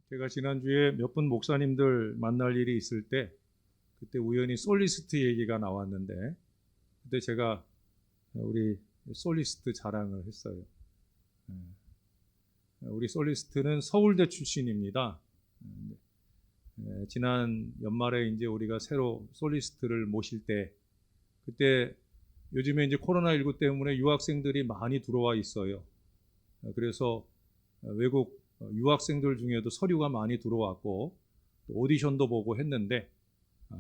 제가 지난주에 몇 분 목사님들 만날 일이 있을 때 그때 우연히 솔리스트 얘기가 나왔는데 그때 제가 우리 솔리스트 자랑을 했어요. 우리 솔리스트는 서울대 출신입니다. 지난 연말에 이제 우리가 새로 솔리스트를 모실 때 그때 요즘에 이제 코로나19 때문에 유학생들이 많이 들어와 있어요. 그래서 외국 유학생들 중에도 서류가 많이 들어왔고 오디션도 보고 했는데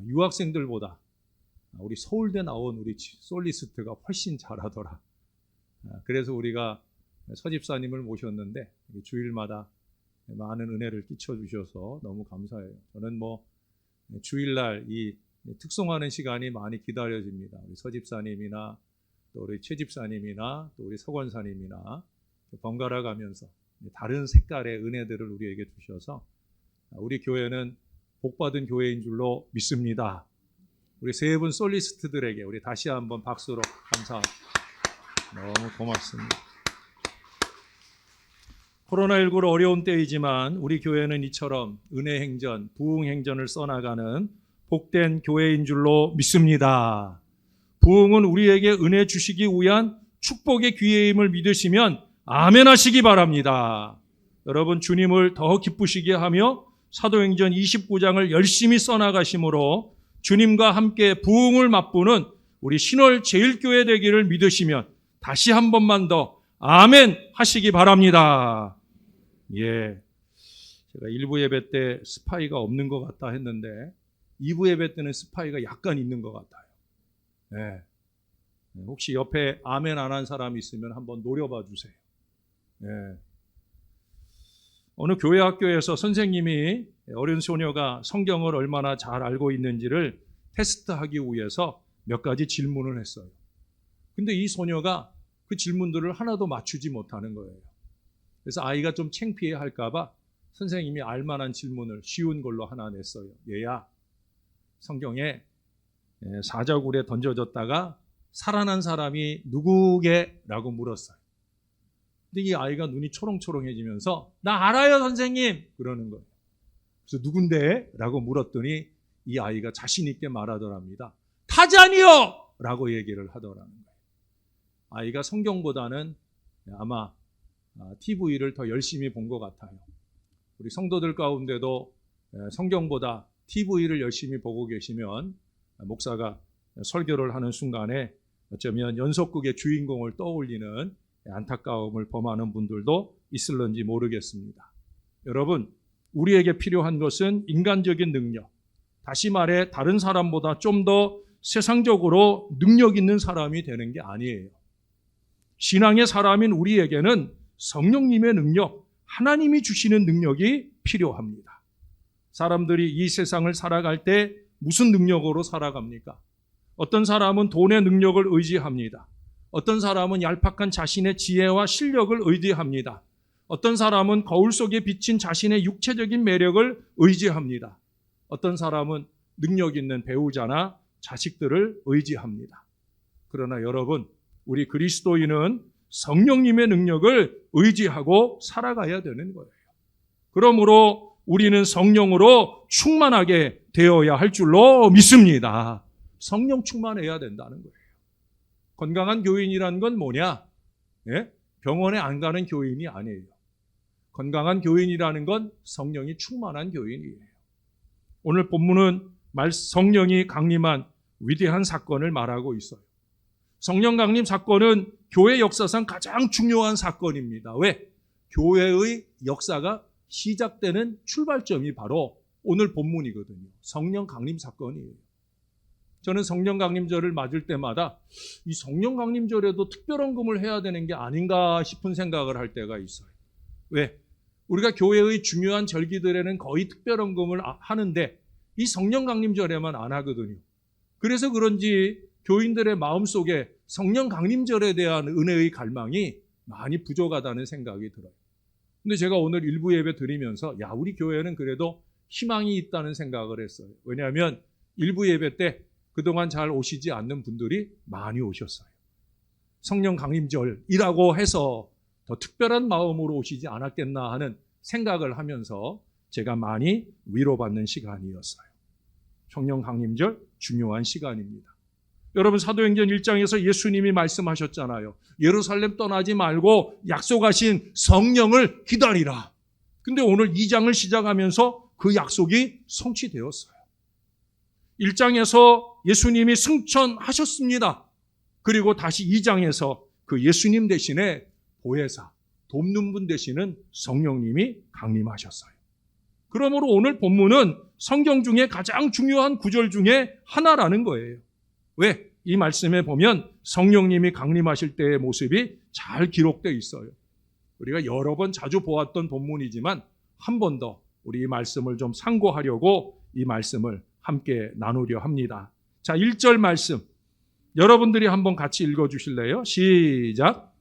유학생들보다 우리 서울대 나온 우리 솔리스트가 훨씬 잘하더라. 그래서 우리가 서집사님을 모셨는데 주일마다 많은 은혜를 끼쳐주셔서 너무 감사해요. 저는 주일날 이 특송하는 시간이 많이 기다려집니다. 우리 서집사님이나 또 우리 최집사님이나 또 우리 서권사님이나 번갈아 가면서 다른 색깔의 은혜들을 우리에게 주셔서 우리 교회는 복받은 교회인 줄로 믿습니다. 우리 세 분 솔리스트들에게 우리 다시 한번 박수로 감사합니다. 너무 고맙습니다. 코로나19로 어려운 때이지만 우리 교회는 이처럼 은혜 행전, 부흥 행전을 써나가는 복된 교회인 줄로 믿습니다. 부흥은 우리에게 은혜 주시기 위한 축복의 기회임을 믿으시면 아멘 하시기 바랍니다. 여러분 주님을 더 기쁘시게 하며 사도행전 29장을 열심히 써나가심으로 주님과 함께 부흥을 맛보는 우리 신월 제일교회 되기를 믿으시면 다시 한 번만 더 아멘 하시기 바랍니다. 예, 제가 1부 예배 때 스파이가 없는 것 같다 했는데 2부 예배 때는 스파이가 약간 있는 것 같아요. 예. 혹시 옆에 아멘 안 한 사람이 있으면 한번 노려봐 주세요. 예. 어느 교회 학교에서 선생님이 어린 소녀가 성경을 얼마나 잘 알고 있는지를 테스트하기 위해서 몇 가지 질문을 했어요. 근데 이 소녀가 그 질문들을 하나도 맞추지 못하는 거예요. 그래서 아이가 좀 창피해 할까 봐 선생님이 알만한 질문을 쉬운 걸로 하나 냈어요. 얘야, 성경에 사자굴에 던져졌다가 살아난 사람이 누구게? 라고 물었어요. 근데 이 아이가 눈이 초롱초롱해지면서 나 알아요 선생님 그러는 거예요. 그래서 누군데? 라고 물었더니 이 아이가 자신 있게 말하더랍니다. 타잔이요! 라고 얘기를 하더라는 거예요. 아이가 성경보다는 아마 TV를 더 열심히 본 것 같아요. 우리 성도들 가운데도 성경보다 TV를 열심히 보고 계시면 목사가 설교를 하는 순간에 어쩌면 연속극의 주인공을 떠올리는 안타까움을 범하는 분들도 있을런지 모르겠습니다. 여러분, 우리에게 필요한 것은 인간적인 능력, 다시 말해 다른 사람보다 좀 더 세상적으로 능력 있는 사람이 되는 게 아니에요. 신앙의 사람인 우리에게는 성령님의 능력, 하나님이 주시는 능력이 필요합니다. 사람들이 이 세상을 살아갈 때 무슨 능력으로 살아갑니까? 어떤 사람은 돈의 능력을 의지합니다. 어떤 사람은 얄팍한 자신의 지혜와 실력을 의지합니다. 어떤 사람은 거울 속에 비친 자신의 육체적인 매력을 의지합니다. 어떤 사람은 능력 있는 배우자나 자식들을 의지합니다. 그러나 여러분, 우리 그리스도인은 성령님의 능력을 의지하고 살아가야 되는 거예요. 그러므로 우리는 성령으로 충만하게 되어야 할 줄로 믿습니다. 성령 충만해야 된다는 거예요. 건강한 교인이라는 건 뭐냐? 예? 병원에 안 가는 교인이 아니에요. 건강한 교인이라는 건 성령이 충만한 교인이에요. 오늘 본문은 성령이 강림한 위대한 사건을 말하고 있어요. 성령 강림 사건은 교회 역사상 가장 중요한 사건입니다. 왜? 교회의 역사가 시작되는 출발점이 바로 오늘 본문이거든요. 성령 강림 사건이에요. 저는 성령 강림절을 맞을 때마다 이 성령 강림절에도 특별헌금을 해야 되는 게 아닌가 싶은 생각을 할 때가 있어요. 왜? 우리가 교회의 중요한 절기들에는 거의 특별헌금을 하는데 이 성령 강림절에만 안 하거든요. 그래서 그런지 교인들의 마음속에 성령 강림절에 대한 은혜의 갈망이 많이 부족하다는 생각이 들어요. 근데 제가 오늘 일부 예배 드리면서 우리 교회는 그래도 희망이 있다는 생각을 했어요. 왜냐하면 일부 예배 때 그동안 잘 오시지 않는 분들이 많이 오셨어요. 성령 강림절이라고 해서 더 특별한 마음으로 오시지 않았겠나 하는 생각을 하면서 제가 많이 위로받는 시간이었어요. 성령 강림절 중요한 시간입니다. 여러분, 사도행전 1장에서 예수님이 말씀하셨잖아요. 예루살렘 떠나지 말고 약속하신 성령을 기다리라. 근데 오늘 2장을 시작하면서 그 약속이 성취되었어요. 1장에서 예수님이 승천하셨습니다. 그리고 다시 2장에서 그 예수님 대신에 보혜사, 돕는 분 되시는 성령님이 강림하셨어요. 그러므로 오늘 본문은 성경 중에 가장 중요한 구절 중에 하나라는 거예요. 왜? 이 말씀에 보면 성령님이 강림하실 때의 모습이 잘 기록되어 있어요. 우리가 여러 번 자주 보았던 본문이지만 한 번 더 우리 이 말씀을 좀 상고하려고 이 말씀을 함께 나누려 합니다. 자, 1절 말씀 여러분들이 한번 같이 읽어주실래요? 시작.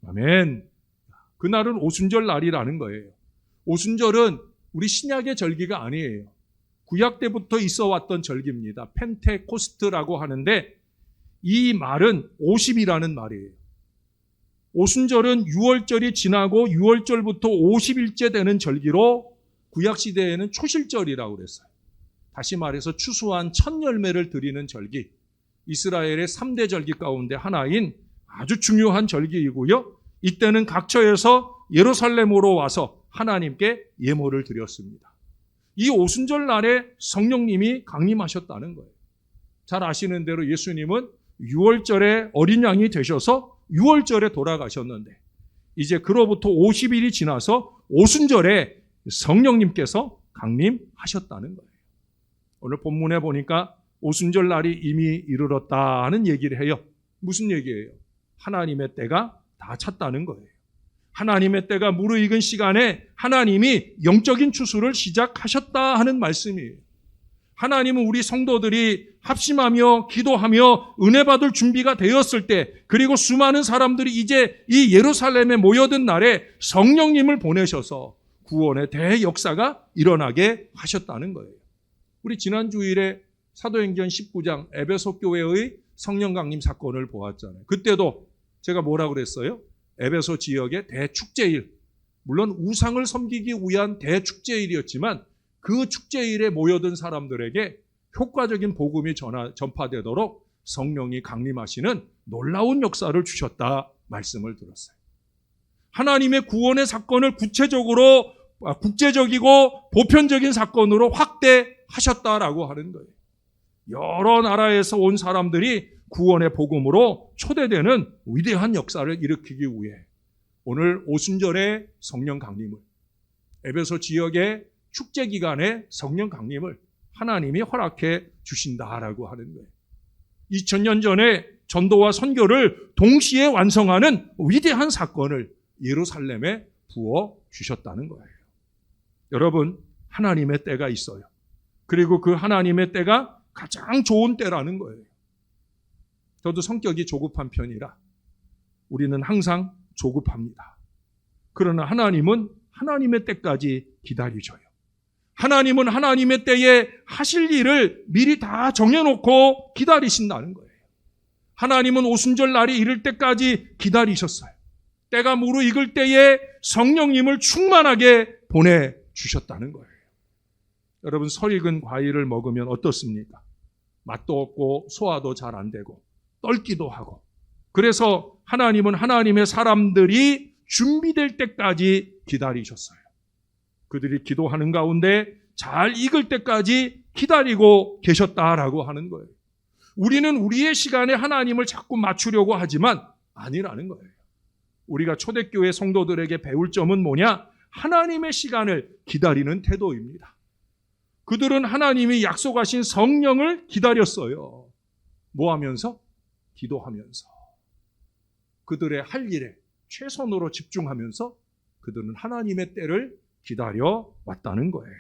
아멘. 그날은 오순절 날이라는 거예요. 오순절은 우리 신약의 절기가 아니에요. 구약 때부터 있어 왔던 절기입니다. 펜테코스트라고 하는데 이 말은 50이라는 말이에요. 오순절은 6월절이 지나고 6월절부터 50일째 되는 절기로 구약시대에는 초실절이라고 그랬어요. 다시 말해서 추수한 첫 열매를 드리는 절기, 이스라엘의 3대 절기 가운데 하나인 아주 중요한 절기이고요. 이때는 각처에서 예루살렘으로 와서 하나님께 예물을 드렸습니다. 이 오순절 날에 성령님이 강림하셨다는 거예요. 잘 아시는 대로 예수님은 6월절에 어린 양이 되셔서 6월절에 돌아가셨는데 이제 그로부터 50일이 지나서 오순절에 성령님께서 강림하셨다는 거예요. 오늘 본문에 보니까 오순절 날이 이미 이르렀다는 얘기를 해요. 무슨 얘기예요? 하나님의 때가 다 찼다는 거예요. 하나님의 때가 무르익은 시간에 하나님이 영적인 추수를 시작하셨다 하는 말씀이에요. 하나님은 우리 성도들이 합심하며 기도하며 은혜 받을 준비가 되었을 때, 그리고 수많은 사람들이 이제 이 예루살렘에 모여든 날에 성령님을 보내셔서 구원의 대역사가 일어나게 하셨다는 거예요. 우리 지난 주일에 사도행전 19장 에베소 교회의 성령 강림 사건을 보았잖아요. 그때도 제가 뭐라고 그랬어요? 에베소 지역의 대축제일, 물론 우상을 섬기기 위한 대축제일이었지만 그 축제일에 모여든 사람들에게 효과적인 복음이 전파되도록 성령이 강림하시는 놀라운 역사를 주셨다 말씀을 들었어요. 하나님의 구원의 사건을 구체적으로 국제적이고 보편적인 사건으로 확대하셨다라고 하는 거예요. 여러 나라에서 온 사람들이 구원의 복음으로 초대되는 위대한 역사를 일으키기 위해 오늘 오순절의 성령 강림을, 에베소 지역의 축제 기간의 성령 강림을 하나님이 허락해 주신다라고 하는 거예요. 2000년 전에 전도와 선교를 동시에 완성하는 위대한 사건을 예루살렘에 부어 주셨다는 거예요. 여러분, 하나님의 때가 있어요. 그리고 그 하나님의 때가 가장 좋은 때라는 거예요. 저도 성격이 조급한 편이라 우리는 항상 조급합니다. 그러나 하나님은 하나님의 때까지 기다리셔요. 하나님은 하나님의 때에 하실 일을 미리 다 정해놓고 기다리신다는 거예요. 하나님은 오순절 날이 이를 때까지 기다리셨어요. 때가 무르익을 때에 성령님을 충만하게 보내주셨다는 거예요. 여러분, 설익은 과일을 먹으면 어떻습니까? 맛도 없고 소화도 잘 안 되고 떨기도 하고, 그래서 하나님은 하나님의 사람들이 준비될 때까지 기다리셨어요. 그들이 기도하는 가운데 잘 익을 때까지 기다리고 계셨다라고 하는 거예요. 우리는 우리의 시간에 하나님을 자꾸 맞추려고 하지만 아니라는 거예요. 우리가 초대교회 성도들에게 배울 점은 뭐냐? 하나님의 시간을 기다리는 태도입니다. 그들은 하나님이 약속하신 성령을 기다렸어요. 뭐 하면서? 기도하면서. 그들의 할 일에 최선으로 집중하면서 그들은 하나님의 때를 기다려 왔다는 거예요.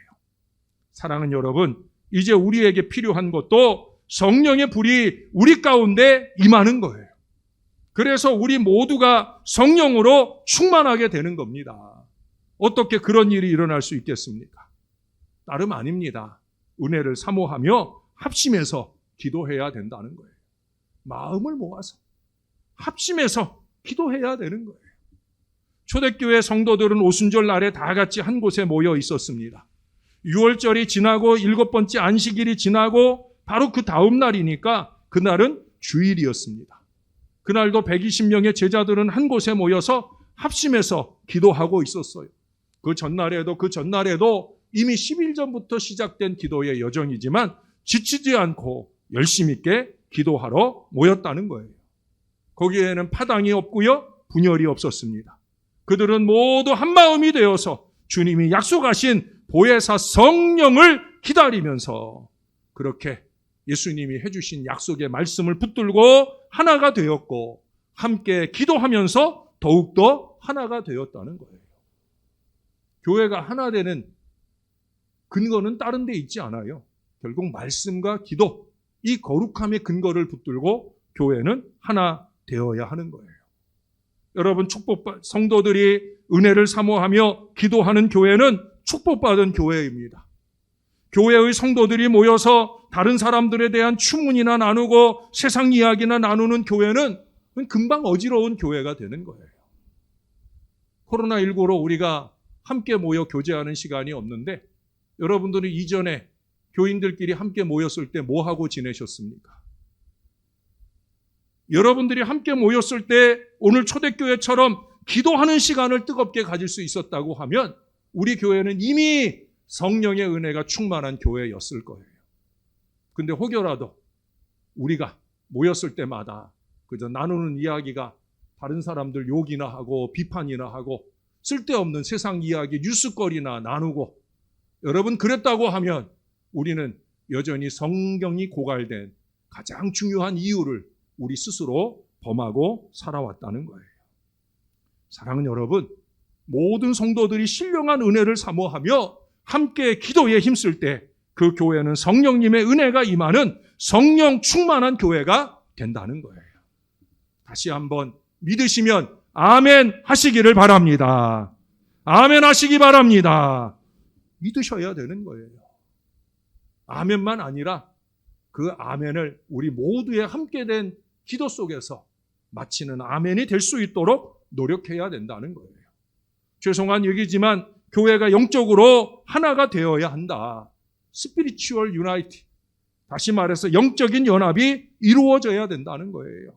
사랑하는 여러분, 이제 우리에게 필요한 것도 성령의 불이 우리 가운데 임하는 거예요. 그래서 우리 모두가 성령으로 충만하게 되는 겁니다. 어떻게 그런 일이 일어날 수 있겠습니까? 다름 아닙니다. 은혜를 사모하며 합심해서 기도해야 된다는 거예요. 마음을 모아서 합심해서 기도해야 되는 거예요. 초대교회 성도들은 오순절 날에 다 같이 한 곳에 모여 있었습니다. 6월절이 지나고 7번째 안식일이 지나고 바로 그 다음 날이니까 그날은 주일이었습니다. 그날도 120명의 제자들은 한 곳에 모여서 합심해서 기도하고 있었어요. 그 전날에도 이미 10일 전부터 시작된 기도의 여정이지만 지치지 않고 열심 있게 기도하러 모였다는 거예요. 거기에는 파당이 없고요, 분열이 없었습니다. 그들은 모두 한마음이 되어서 주님이 약속하신 보혜사 성령을 기다리면서 그렇게 예수님이 해주신 약속의 말씀을 붙들고 하나가 되었고 함께 기도하면서 더욱더 하나가 되었다는 거예요. 교회가 하나 되는 근거는 다른 데 있지 않아요. 결국 말씀과 기도, 이 거룩함의 근거를 붙들고 교회는 하나 되어야 하는 거예요. 여러분, 성도들이 은혜를 사모하며 기도하는 교회는 축복받은 교회입니다. 교회의 성도들이 모여서 다른 사람들에 대한 추문이나 나누고 세상 이야기나 나누는 교회는 금방 어지러운 교회가 되는 거예요. 코로나19로 우리가 함께 모여 교제하는 시간이 없는데 여러분들은 이전에 교인들끼리 함께 모였을 때 뭐 하고 지내셨습니까? 여러분들이 함께 모였을 때 오늘 초대교회처럼 기도하는 시간을 뜨겁게 가질 수 있었다고 하면 우리 교회는 이미 성령의 은혜가 충만한 교회였을 거예요. 근데 혹여라도 우리가 모였을 때마다 그저 나누는 이야기가 다른 사람들 욕이나 하고 비판이나 하고 쓸데없는 세상 이야기 뉴스거리나 나누고 여러분 그랬다고 하면 우리는 여전히 성경이 고갈된 가장 중요한 이유를 우리 스스로 범하고 살아왔다는 거예요. 사랑하는 여러분, 모든 성도들이 신령한 은혜를 사모하며 함께 기도에 힘쓸 때 그 교회는 성령님의 은혜가 임하는 성령 충만한 교회가 된다는 거예요. 다시 한번 믿으시면 아멘 하시기를 바랍니다. 아멘 하시기 바랍니다. 믿으셔야 되는 거예요. 아멘만 아니라 그 아멘을 우리 모두의 함께 된 기도 속에서 마치는 아멘이 될 수 있도록 노력해야 된다는 거예요. 죄송한 얘기지만 교회가 영적으로 하나가 되어야 한다. 스피리추얼 유나이티. 다시 말해서 영적인 연합이 이루어져야 된다는 거예요.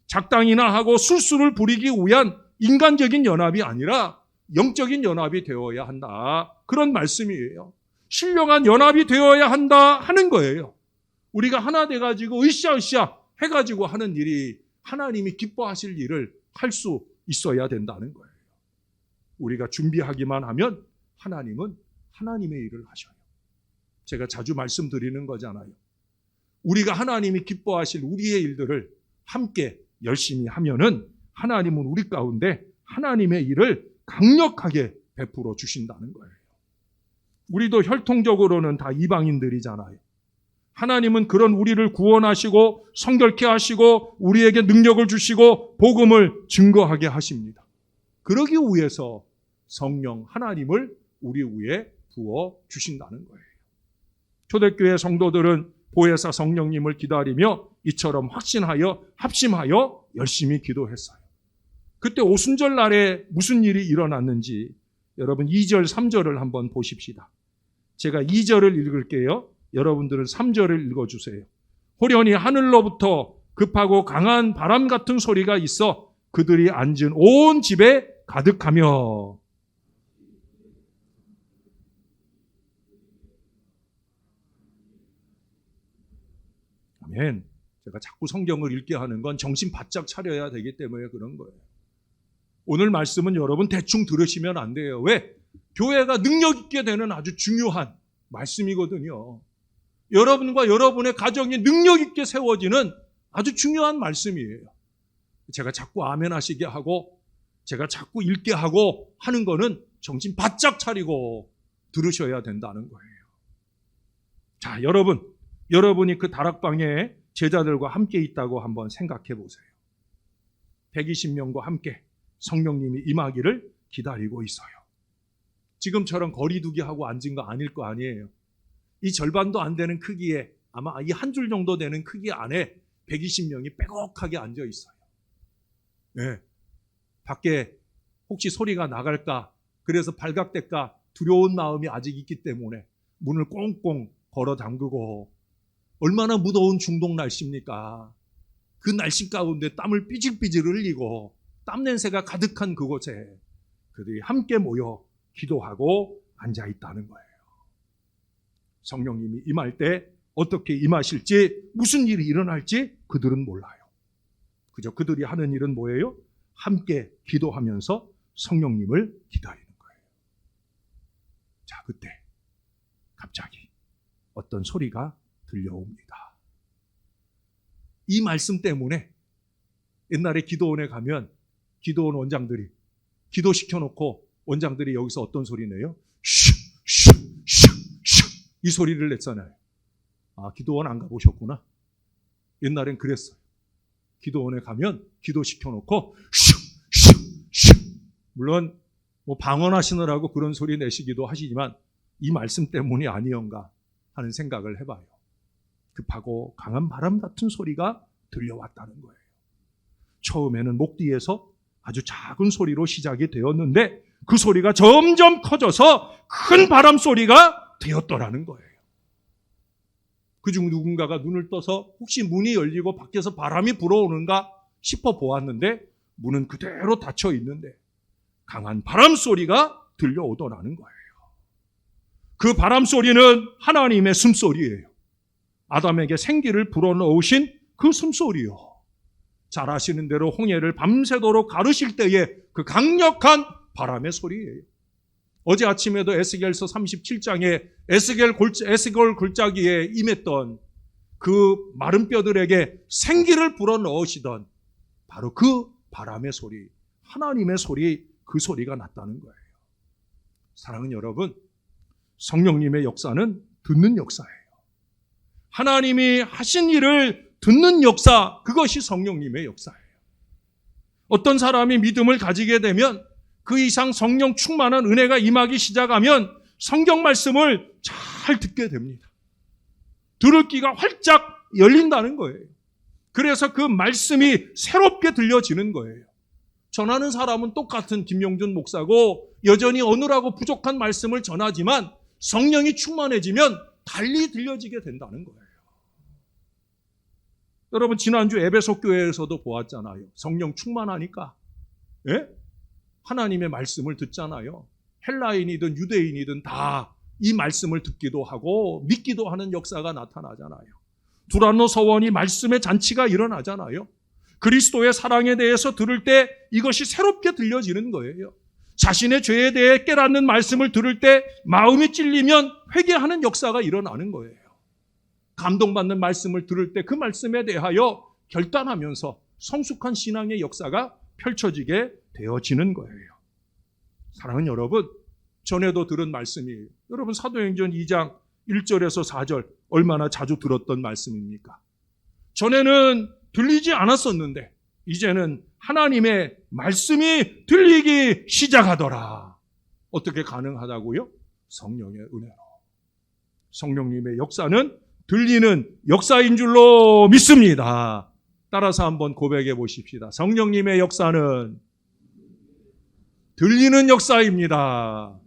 작당이나 하고 술수를 부리기 위한 인간적인 연합이 아니라 영적인 연합이 되어야 한다. 그런 말씀이에요. 신령한 연합이 되어야 한다 하는 거예요. 우리가 하나 돼가지고 으쌰으쌰 해가지고 하는 일이 하나님이 기뻐하실 일을 할 수 있어야 된다는 거예요. 우리가 준비하기만 하면 하나님은 하나님의 일을 하셔요. 제가 자주 말씀드리는 거잖아요. 우리가 하나님이 기뻐하실 우리의 일들을 함께 열심히 하면은 하나님은 우리 가운데 하나님의 일을 강력하게 베풀어 주신다는 거예요. 우리도 혈통적으로는 다 이방인들이잖아요. 하나님은 그런 우리를 구원하시고 성결케 하시고 우리에게 능력을 주시고 복음을 증거하게 하십니다. 그러기 위해서 성령 하나님을 우리 위에 부어 주신다는 거예요. 초대교회 성도들은 보혜사 성령님을 기다리며 이처럼 확신하여 합심하여 열심히 기도했어요. 그때 오순절 날에 무슨 일이 일어났는지 여러분 2절 3절을 한번 보십시다. 제가 2절을 읽을게요. 여러분들은 3절을 읽어주세요. 호련히 하늘로부터 급하고 강한 바람 같은 소리가 있어 그들이 앉은 온 집에 가득하며. 아멘. 제가 자꾸 성경을 읽게 하는 건 정신 바짝 차려야 되기 때문에 그런 거예요. 오늘 말씀은 여러분 대충 들으시면 안 돼요. 왜? 교회가 능력 있게 되는 아주 중요한 말씀이거든요. 여러분과 여러분의 가정이 능력 있게 세워지는 아주 중요한 말씀이에요. 제가 자꾸 아멘 하시게 하고 제가 자꾸 읽게 하고 하는 거는 정신 바짝 차리고 들으셔야 된다는 거예요. 자, 여러분이 그 다락방에 제자들과 함께 있다고 한번 생각해 보세요. 120명과 함께 성령님이 임하기를 기다리고 있어요. 지금처럼 거리두기 하고 앉은 거 아닐 거 아니에요. 이 절반도 안 되는 크기에 아마 이 한 줄 정도 되는 크기 안에 120명이 빼곡하게 앉아 있어요. 네. 밖에 혹시 소리가 나갈까, 그래서 발각될까 두려운 마음이 아직 있기 때문에 문을 꽁꽁 걸어 잠그고, 얼마나 무더운 중동 날씨입니까? 그 날씨 가운데 땀을 삐질삐질 흘리고 땀 냄새가 가득한 그곳에 그들이 함께 모여 기도하고 앉아 있다는 거예요. 성령님이 임할 때 어떻게 임하실지, 무슨 일이 일어날지 그들은 몰라요. 그저 그들이 하는 일은 뭐예요? 함께 기도하면서 성령님을 기다리는 거예요. 자, 그때 갑자기 어떤 소리가 들려옵니다. 이 말씀 때문에 옛날에 기도원에 가면 기도원 원장들이 기도시켜놓고 원장들이 여기서 어떤 소리 내요? 슉슉슉슉 이 소리를 냈잖아요. 아, 기도원 안 가보셨구나. 옛날엔 그랬어요. 기도원에 가면 기도시켜놓고 슉슉슉, 물론 뭐 방언하시느라고 그런 소리 내시기도 하시지만 이 말씀 때문이 아니었가 하는 생각을 해봐요. 급하고 강한 바람 같은 소리가 들려왔다는 거예요. 처음에는 목 뒤에서 아주 작은 소리로 시작이 되었는데 그 소리가 점점 커져서 큰 바람 소리가 되었더라는 거예요. 그중 누군가가 눈을 떠서 혹시 문이 열리고 밖에서 바람이 불어오는가 싶어 보았는데 문은 그대로 닫혀 있는데 강한 바람 소리가 들려오더라는 거예요. 그 바람 소리는 하나님의 숨소리예요. 아담에게 생기를 불어넣으신 그 숨소리요. 잘 아시는 대로 홍해를 밤새도록 가르실 때의 그 강력한 바람의 소리예요. 어제 아침에도 에스겔서 37장에 에스겔 골짜기에 임했던 그 마른 뼈들에게 생기를 불어넣으시던 바로 그 바람의 소리, 하나님의 소리, 그 소리가 났다는 거예요. 사랑하는 여러분, 성령님의 역사는 듣는 역사예요. 하나님이 하신 일을 듣는 역사, 그것이 성령님의 역사예요. 어떤 사람이 믿음을 가지게 되면 그 이상 성령 충만한 은혜가 임하기 시작하면 성경 말씀을 잘 듣게 됩니다. 들을 귀가 활짝 열린다는 거예요. 그래서 그 말씀이 새롭게 들려지는 거예요. 전하는 사람은 똑같은 김용준 목사고 여전히 어느라고 부족한 말씀을 전하지만 성령이 충만해지면 달리 들려지게 된다는 거예요. 여러분, 지난주 에베소 교회에서도 보았잖아요. 성령 충만하니까 하나님의 말씀을 듣잖아요. 헬라인이든 유대인이든 다 이 말씀을 듣기도 하고 믿기도 하는 역사가 나타나잖아요. 두란노 서원이 말씀의 잔치가 일어나잖아요. 그리스도의 사랑에 대해서 들을 때 이것이 새롭게 들려지는 거예요. 자신의 죄에 대해 깨닫는 말씀을 들을 때 마음이 찔리면 회개하는 역사가 일어나는 거예요. 감동받는 말씀을 들을 때 그 말씀에 대하여 결단하면서 성숙한 신앙의 역사가 펼쳐지게 되어지는 거예요. 사랑하는 여러분, 전에도 들은 말씀이에요. 여러분, 사도행전 2장 1절에서 4절 얼마나 자주 들었던 말씀입니까? 전에는 들리지 않았었는데 이제는 하나님의 말씀이 들리기 시작하더라. 어떻게 가능하다고요? 성령의 은혜로. 성령님의 역사는 들리는 역사인 줄로 믿습니다. 따라서 한번 고백해 보십시다. 성령님의 역사는 들리는 역사입니다.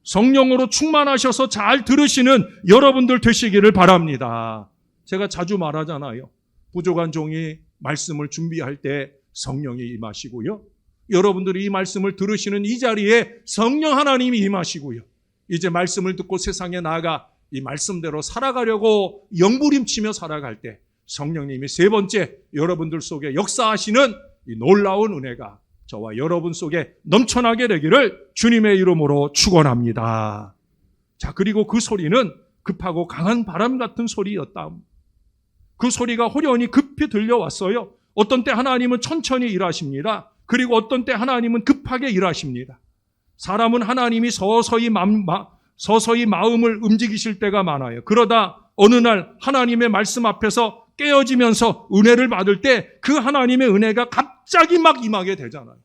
성령으로 충만하셔서 잘 들으시는 여러분들 되시기를 바랍니다. 제가 자주 말하잖아요. 부족한 종이 말씀을 준비할 때 성령이 임하시고요. 여러분들이 이 말씀을 들으시는 이 자리에 성령 하나님이 임하시고요. 이제 말씀을 듣고 세상에 나아가 이 말씀대로 살아가려고 영부림치며 살아갈 때 성령님이 세 번째 여러분들 속에 역사하시는 이 놀라운 은혜가 저와 여러분 속에 넘쳐나게 되기를 주님의 이름으로 축원합니다. 자, 그리고 그 소리는 급하고 강한 바람 같은 소리였다. 그 소리가 호련히 급히 들려왔어요. 어떤 때 하나님은 천천히 일하십니다. 그리고 어떤 때 하나님은 급하게 일하십니다. 사람은 하나님이 서서히 마음을 움직이실 때가 많아요. 그러다 어느 날 하나님의 말씀 앞에서 깨어지면서 은혜를 받을 때 그 하나님의 은혜가 갑자기 막 임하게 되잖아요.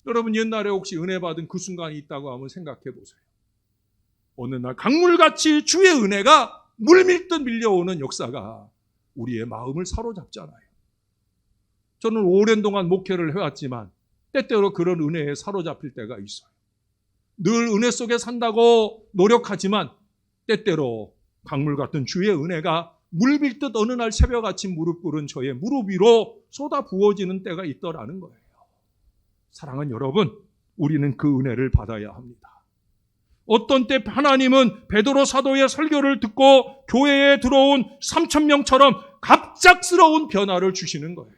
여러분, 옛날에 혹시 은혜 받은 그 순간이 있다고 한번 생각해 보세요. 어느 날 강물같이 주의 은혜가 물밀듯 밀려오는 역사가 우리의 마음을 사로잡잖아요. 저는 오랜 동안 목회를 해왔지만 때때로 그런 은혜에 사로잡힐 때가 있어요. 늘 은혜 속에 산다고 노력하지만 때때로 강물 같은 주의 은혜가 물밀듯 어느 날 새벽 아침 무릎 꿇은 저의 무릎 위로 쏟아 부어지는 때가 있더라는 거예요. 사랑하는 여러분, 우리는 그 은혜를 받아야 합니다. 어떤 때 하나님은 베드로 사도의 설교를 듣고 교회에 들어온 3,000명처럼 갑작스러운 변화를 주시는 거예요.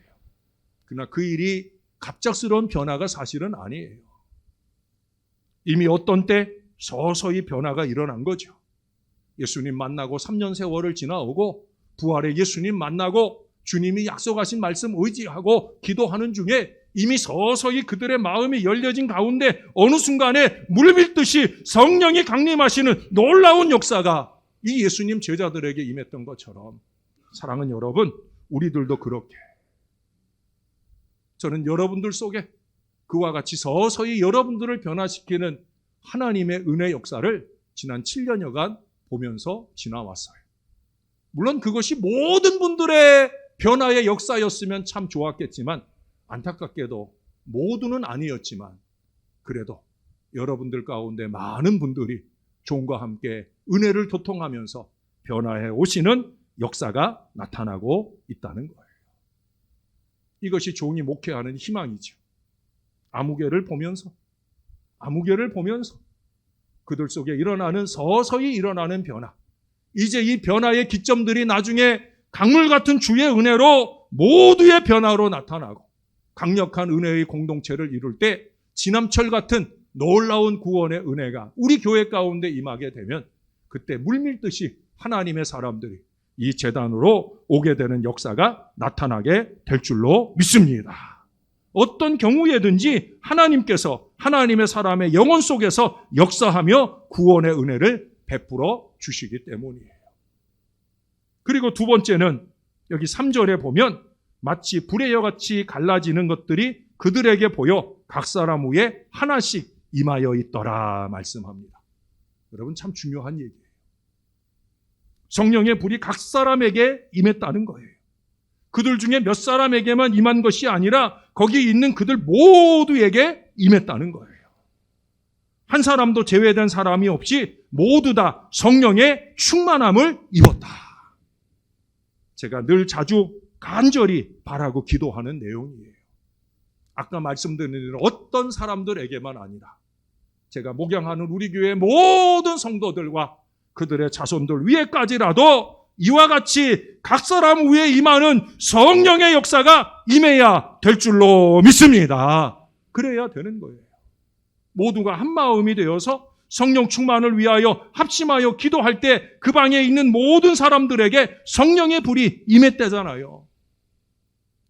그러나 그 일이 갑작스러운 변화가 사실은 아니에요. 이미 어떤 때 서서히 변화가 일어난 거죠. 예수님 만나고 3년 세월을 지나오고 부활의 예수님 만나고 주님이 약속하신 말씀 의지하고 기도하는 중에 이미 서서히 그들의 마음이 열려진 가운데 어느 순간에 물밀듯이 성령이 강림하시는 놀라운 역사가 이 예수님 제자들에게 임했던 것처럼 사랑하는 여러분, 우리들도 그렇게 저는 여러분들 속에 그와 같이 서서히 여러분들을 변화시키는 하나님의 은혜 역사를 지난 7년여간 보면서 지나왔어요. 물론 그것이 모든 분들의 변화의 역사였으면 참 좋았겠지만 안타깝게도 모두는 아니었지만 그래도 여러분들 가운데 많은 분들이 종과 함께 은혜를 도통하면서 변화해 오시는 역사가 나타나고 있다는 거예요. 이것이 종이 목회하는 희망이죠. 아무개를 보면서 그들 속에 일어나는 서서히 일어나는 변화, 이제 이 변화의 기점들이 나중에 강물 같은 주의 은혜로 모두의 변화로 나타나고 강력한 은혜의 공동체를 이룰 때 지남철 같은 놀라운 구원의 은혜가 우리 교회 가운데 임하게 되면 그때 물밀듯이 하나님의 사람들이 이 제단으로 오게 되는 역사가 나타나게 될 줄로 믿습니다. 어떤 경우에든지 하나님께서 하나님의 사람의 영혼 속에서 역사하며 구원의 은혜를 베풀어 주시기 때문이에요. 그리고 두 번째는 여기 3절에 보면 마치 불의 여같이 갈라지는 것들이 그들에게 보여 각 사람 위에 하나씩 임하여 있더라 말씀합니다. 여러분 참 중요한 얘기예요. 성령의 불이 각 사람에게 임했다는 거예요. 그들 중에 몇 사람에게만 임한 것이 아니라 거기 있는 그들 모두에게 임했다는 거예요. 한 사람도 제외된 사람이 없이 모두 다 성령의 충만함을 입었다. 제가 늘 자주 간절히 바라고 기도하는 내용이에요. 아까 말씀드린 어떤 사람들에게만 아니라 제가 목양하는 우리 교회 모든 성도들과 그들의 자손들 위에까지라도 이와 같이 각 사람 위에 임하는 성령의 역사가 임해야 될 줄로 믿습니다. 그래야 되는 거예요. 모두가 한 마음이 되어서 성령 충만을 위하여 합심하여 기도할 때 그 방에 있는 모든 사람들에게 성령의 불이 임했대잖아요.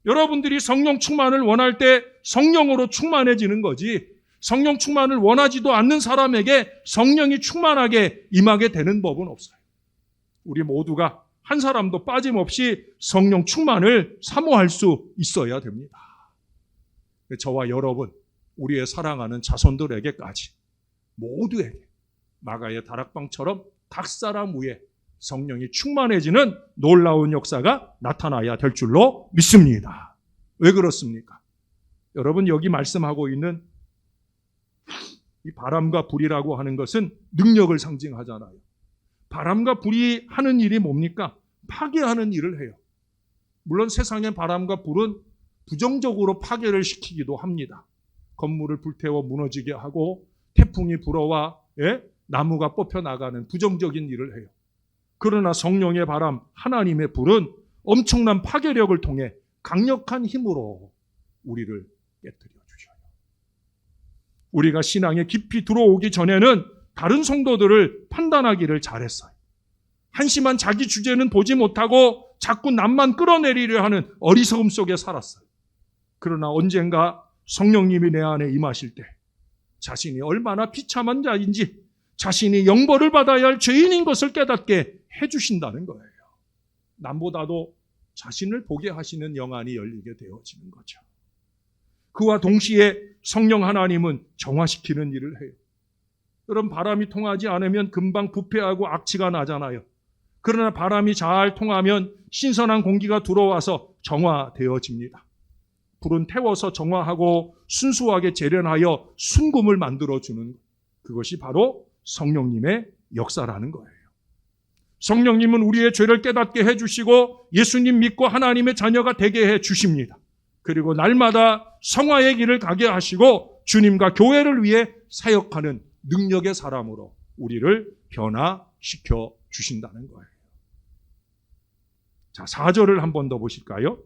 여러분들이 성령 충만을 원할 때 성령으로 충만해지는 거지 성령 충만을 원하지도 않는 사람에게 성령이 충만하게 임하게 되는 법은 없어요. 우리 모두가 한 사람도 빠짐없이 성령 충만을 사모할 수 있어야 됩니다. 저와 여러분, 우리의 사랑하는 자손들에게까지 모두에게 마가의 다락방처럼 각 사람 위에 성령이 충만해지는 놀라운 역사가 나타나야 될 줄로 믿습니다. 왜 그렇습니까? 여러분 여기 말씀하고 있는 이 바람과 불이라고 하는 것은 능력을 상징하잖아요. 바람과 불이 하는 일이 뭡니까? 파괴하는 일을 해요. 물론 세상의 바람과 불은 부정적으로 파괴를 시키기도 합니다. 건물을 불태워 무너지게 하고 태풍이 불어와 나무가 뽑혀 나가는 부정적인 일을 해요. 그러나 성령의 바람, 하나님의 불은 엄청난 파괴력을 통해 강력한 힘으로 우리를 깨뜨려 주셔요. 우리가 신앙에 깊이 들어오기 전에는 다른 성도들을 판단하기를 잘했어요. 한심한 자기 주제는 보지 못하고 자꾸 남만 끌어내리려 하는 어리석음 속에 살았어요. 그러나 언젠가 성령님이 내 안에 임하실 때 자신이 얼마나 비참한 자인지 자신이 영벌을 받아야 할 죄인인 것을 깨닫게 해주신다는 거예요. 남보다도 자신을 보게 하시는 영안이 열리게 되어지는 거죠. 그와 동시에 성령 하나님은 정화시키는 일을 해요. 여러분 바람이 통하지 않으면 금방 부패하고 악취가 나잖아요. 그러나 바람이 잘 통하면 신선한 공기가 들어와서 정화되어집니다. 불은 태워서 정화하고 순수하게 재련하여 순금을 만들어주는 그것이 바로 성령님의 역사라는 거예요. 성령님은 우리의 죄를 깨닫게 해주시고 예수님 믿고 하나님의 자녀가 되게 해주십니다. 그리고 날마다 성화의 길을 가게 하시고 주님과 교회를 위해 사역하는 능력의 사람으로 우리를 변화시켜 주신다는 거예요. 자, 4절을 한 번 더 보실까요?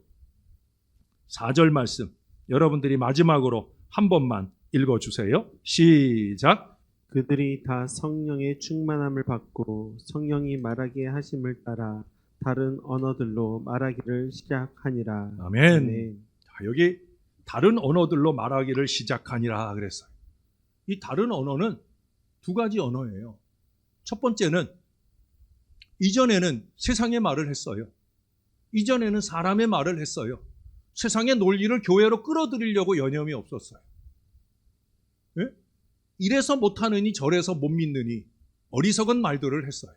4절 말씀 여러분들이 마지막으로 한 번만 읽어주세요. 시작. 그들이 다 성령의 충만함을 받고 성령이 말하게 하심을 따라 다른 언어들로 말하기를 시작하니라. 아멘. 아멘. 자, 여기 다른 언어들로 말하기를 시작하니라 그랬어요. 이 다른 언어는 두 가지 언어예요. 첫 번째는 이전에는 세상의 말을 했어요. 이전에는 사람의 말을 했어요. 세상의 논리를 교회로 끌어들이려고 여념이 없었어요. 예? 이래서 못하느니 저래서 못 믿느니 어리석은 말들을 했어요.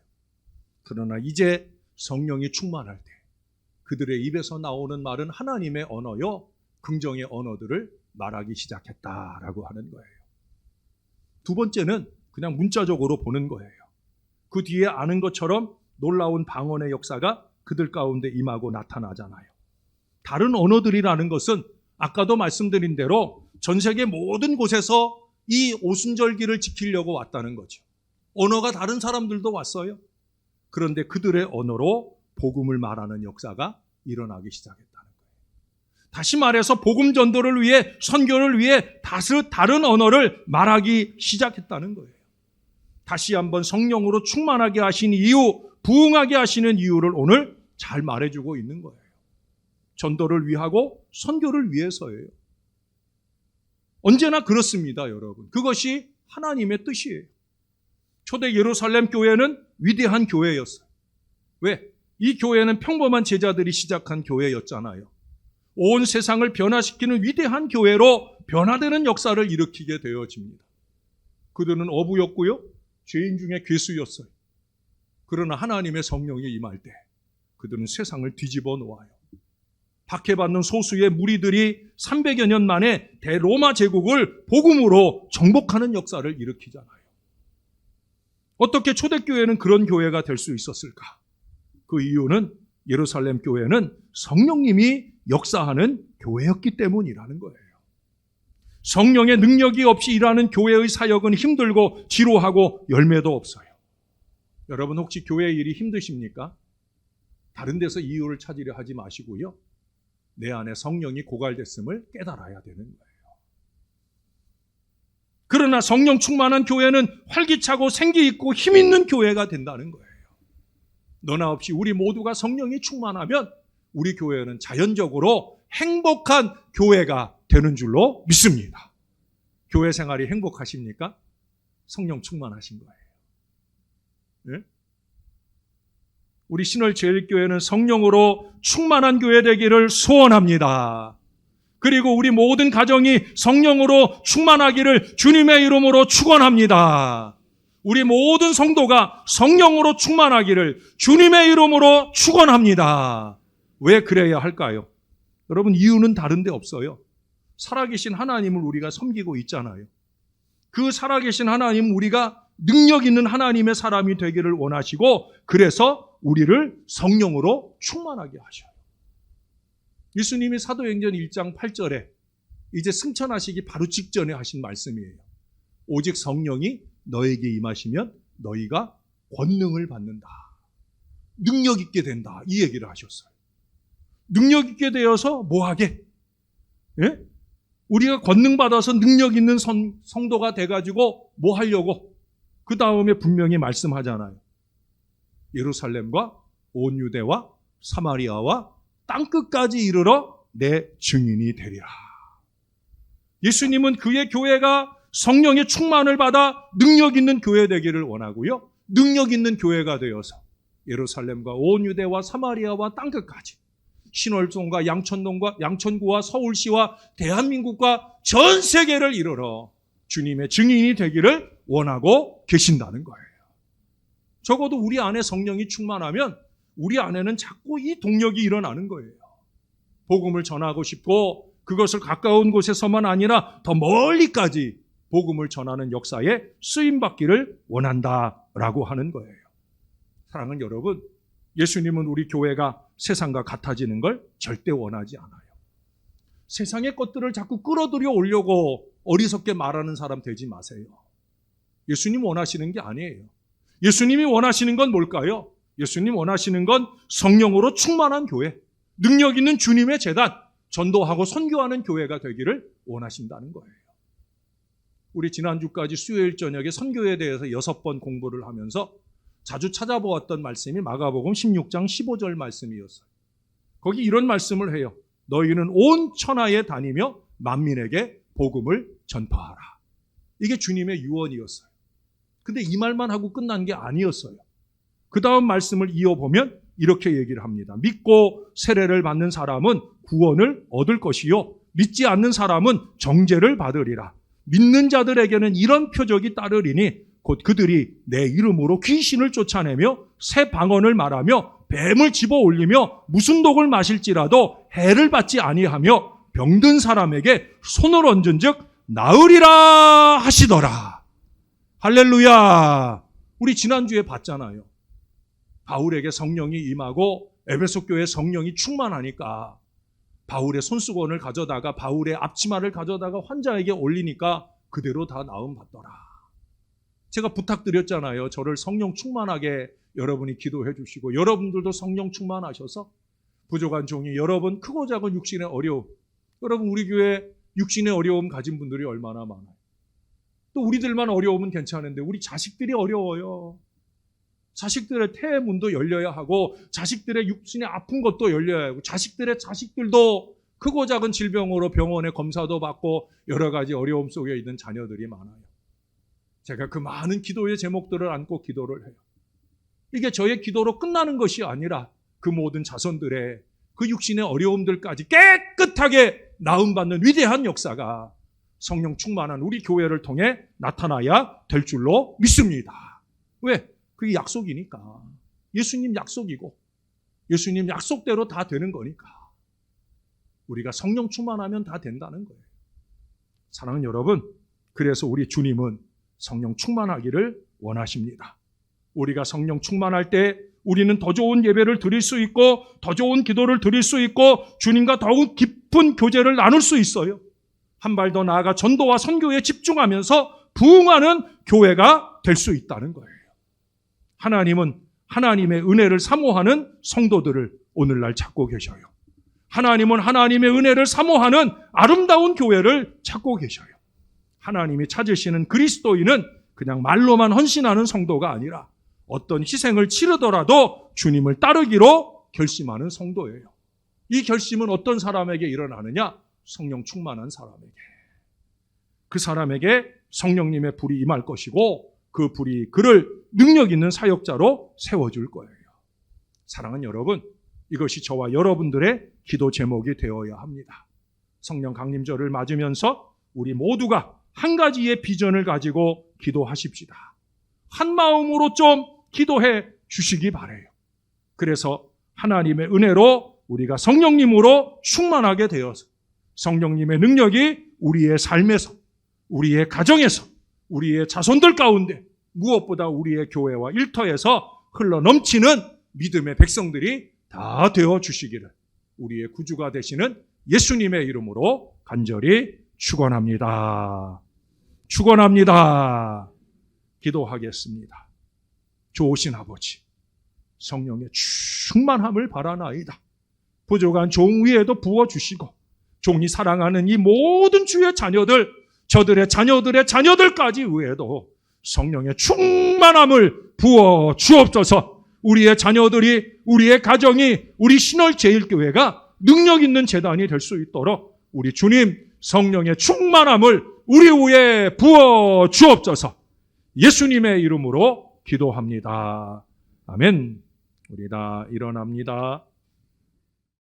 그러나 이제 성령이 충만할 때 그들의 입에서 나오는 말은 하나님의 언어요, 긍정의 언어들을 말하기 시작했다라고 하는 거예요. 두 번째는 그냥 문자적으로 보는 거예요. 그 뒤에 아는 것처럼 놀라운 방언의 역사가 그들 가운데 임하고 나타나잖아요. 다른 언어들이라는 것은 아까도 말씀드린 대로 전 세계 모든 곳에서 이 오순절기를 지키려고 왔다는 거죠. 언어가 다른 사람들도 왔어요. 그런데 그들의 언어로 복음을 말하는 역사가 일어나기 시작했다는 거예요. 다시 말해서 복음 전도를 위해, 선교를 위해 다른 언어를 말하기 시작했다는 거예요. 다시 한번 성령으로 충만하게 하신 이유, 부흥하게 하시는 이유를 오늘 잘 말해주고 있는 거예요. 전도를 위하고 선교를 위해서예요. 언제나 그렇습니다, 여러분. 그것이 하나님의 뜻이에요. 초대 예루살렘 교회는 위대한 교회였어요. 왜? 이 교회는 평범한 제자들이 시작한 교회였잖아요. 온 세상을 변화시키는 위대한 교회로 변화되는 역사를 일으키게 되어집니다. 그들은 어부였고요, 죄인 중에 괴수였어요. 그러나 하나님의 성령이 임할 때 그들은 세상을 뒤집어 놓아요. 박해받는 소수의 무리들이 300여 년 만에 대로마 제국을 복음으로 정복하는 역사를 일으키잖아요. 어떻게 초대교회는 그런 교회가 될 수 있었을까? 그 이유는 예루살렘 교회는 성령님이 역사하는 교회였기 때문이라는 거예요. 성령의 능력이 없이 일하는 교회의 사역은 힘들고 지루하고 열매도 없어요. 여러분 혹시 교회 일이 힘드십니까? 다른 데서 이유를 찾으려 하지 마시고요. 내 안에 성령이 고갈됐음을 깨달아야 되는 거예요. 그러나 성령 충만한 교회는 활기차고 생기 있고 힘 있는 교회가 된다는 거예요. 너나 없이 우리 모두가 성령이 충만하면 우리 교회는 자연적으로 행복한 교회가 되는 줄로 믿습니다. 교회 생활이 행복하십니까? 성령 충만하신 거예요. 네? 우리 신월제일교회는 성령으로 충만한 교회 되기를 소원합니다. 그리고 우리 모든 가정이 성령으로 충만하기를 주님의 이름으로 축원합니다. 우리 모든 성도가 성령으로 충만하기를 주님의 이름으로 축원합니다. 왜 그래야 할까요? 여러분 이유는 다른 데 없어요. 살아계신 하나님을 우리가 섬기고 있잖아요. 그 살아계신 하나님은 우리가 능력 있는 하나님의 사람이 되기를 원하시고 그래서 우리를 성령으로 충만하게 하셔요. 예수님이 사도행전 1장 8절에 이제 승천하시기 바로 직전에 하신 말씀이에요. 오직 성령이 너에게 임하시면 너희가 권능을 받는다. 능력 있게 된다. 이 얘기를 하셨어요. 능력 있게 되어서 뭐하게? 예? 우리가 권능 받아서 능력 있는 성도가 돼가지고 뭐 하려고? 그 다음에 분명히 말씀하잖아요. 예루살렘과 온 유대와 사마리아와 땅끝까지 이르러 내 증인이 되리라. 예수님은 그의 교회가 성령의 충만을 받아 능력 있는 교회 되기를 원하고요. 능력 있는 교회가 되어서 예루살렘과 온 유대와 사마리아와 땅끝까지 신월동과 양천구와 서울시와 대한민국과 전 세계를 이르러 주님의 증인이 되기를 원하고 계신다는 거예요. 적어도 우리 안에 성령이 충만하면 우리 안에는 자꾸 이 동력이 일어나는 거예요. 복음을 전하고 싶고 그것을 가까운 곳에서만 아니라 더 멀리까지 복음을 전하는 역사에 쓰임받기를 원한다라고 하는 거예요. 사랑하는 여러분, 예수님은 우리 교회가 세상과 같아지는 걸 절대 원하지 않아요. 세상의 것들을 자꾸 끌어들여 오려고 어리석게 말하는 사람 되지 마세요. 예수님 원하시는 게 아니에요. 예수님이 원하시는 건 뭘까요? 예수님 원하시는 건 성령으로 충만한 교회, 능력 있는 주님의 제단, 전도하고 선교하는 교회가 되기를 원하신다는 거예요. 우리 지난주까지 수요일 저녁에 선교에 대해서 6번 공부를 하면서 자주 찾아보았던 말씀이 마가복음 16장 15절 말씀이었어요. 거기 이런 말씀을 해요. 너희는 온 천하에 다니며 만민에게 복음을 전파하라. 이게 주님의 유언이었어요. 근데 이 말만 하고 끝난 게 아니었어요. 그 다음 말씀을 이어보면 이렇게 얘기를 합니다. 믿고 세례를 받는 사람은 구원을 얻을 것이요 믿지 않는 사람은 정죄를 받으리라. 믿는 자들에게는 이런 표적이 따르리니 곧 그들이 내 이름으로 귀신을 쫓아내며 새 방언을 말하며 뱀을 집어 올리며 무슨 독을 마실지라도 해를 받지 아니하며 병든 사람에게 손을 얹은즉 나으리라 하시더라. 할렐루야. 우리 지난주에 봤잖아요. 바울에게 성령이 임하고 에베소 교회 성령이 충만하니까 바울의 손수건을 가져다가 바울의 앞치마를 가져다가 환자에게 올리니까 그대로 다 나음 받더라. 제가 부탁드렸잖아요. 저를 성령 충만하게 여러분이 기도해 주시고 여러분들도 성령 충만하셔서 부족한 종이 여러분 크고 작은 육신의 어려움, 여러분 우리 교회 육신의 어려움 가진 분들이 얼마나 많아요. 또 우리들만 어려우면 괜찮은데 우리 자식들이 어려워요. 자식들의 태의 문도 열려야 하고 자식들의 육신의 아픈 것도 열려야 하고 자식들의 자식들도 크고 작은 질병으로 병원에 검사도 받고 여러 가지 어려움 속에 있는 자녀들이 많아요. 제가 그 많은 기도의 제목들을 안고 기도를 해요. 이게 저의 기도로 끝나는 것이 아니라 그 모든 자손들의 그 육신의 어려움들까지 깨끗하게 나음받는 위대한 역사가 성령 충만한 우리 교회를 통해 나타나야 될 줄로 믿습니다. 왜? 그게 약속이니까. 예수님 약속이고 예수님 약속대로 다 되는 거니까. 우리가 성령 충만하면 다 된다는 거예요. 사랑하는 여러분, 그래서 우리 주님은 성령 충만하기를 원하십니다. 우리가 성령 충만할 때 우리는 더 좋은 예배를 드릴 수 있고 더 좋은 기도를 드릴 수 있고 주님과 더욱 깊은 교제를 나눌 수 있어요. 한 발 더 나아가 전도와 선교에 집중하면서 부흥하는 교회가 될 수 있다는 거예요. 하나님은 하나님의 은혜를 사모하는 성도들을 오늘날 찾고 계셔요. 하나님은 하나님의 은혜를 사모하는 아름다운 교회를 찾고 계셔요. 하나님이 찾으시는 그리스도인은 그냥 말로만 헌신하는 성도가 아니라 어떤 희생을 치르더라도 주님을 따르기로 결심하는 성도예요. 이 결심은 어떤 사람에게 일어나느냐? 성령 충만한 사람에게. 그 사람에게 성령님의 불이 임할 것이고 그 불이 그를 능력 있는 사역자로 세워줄 거예요. 사랑하는 여러분, 이것이 저와 여러분들의 기도 제목이 되어야 합니다. 성령 강림절을 맞으면서 우리 모두가 한 가지의 비전을 가지고 기도하십시다. 한 마음으로 좀 기도해 주시기 바라요. 그래서 하나님의 은혜로 우리가 성령님으로 충만하게 되어서 성령님의 능력이 우리의 삶에서, 우리의 가정에서, 우리의 자손들 가운데 무엇보다 우리의 교회와 일터에서 흘러넘치는 믿음의 백성들이 다 되어 주시기를 우리의 구주가 되시는 예수님의 이름으로 간절히 축원합니다. 축원합니다. 기도하겠습니다. 좋으신 아버지, 성령의 충만함을 바라나이다. 부족한 종 위에도 부어주시고 종이 사랑하는 이 모든 주의 자녀들, 저들의 자녀들의 자녀들까지 위에도 성령의 충만함을 부어 주옵소서. 우리의 자녀들이, 우리의 가정이, 우리 신월제일교회가 능력 있는 재단이 될 수 있도록 우리 주님 성령의 충만함을 우리 위에 부어 주옵소서. 예수님의 이름으로 기도합니다. 아멘. 우리 다 일어납니다.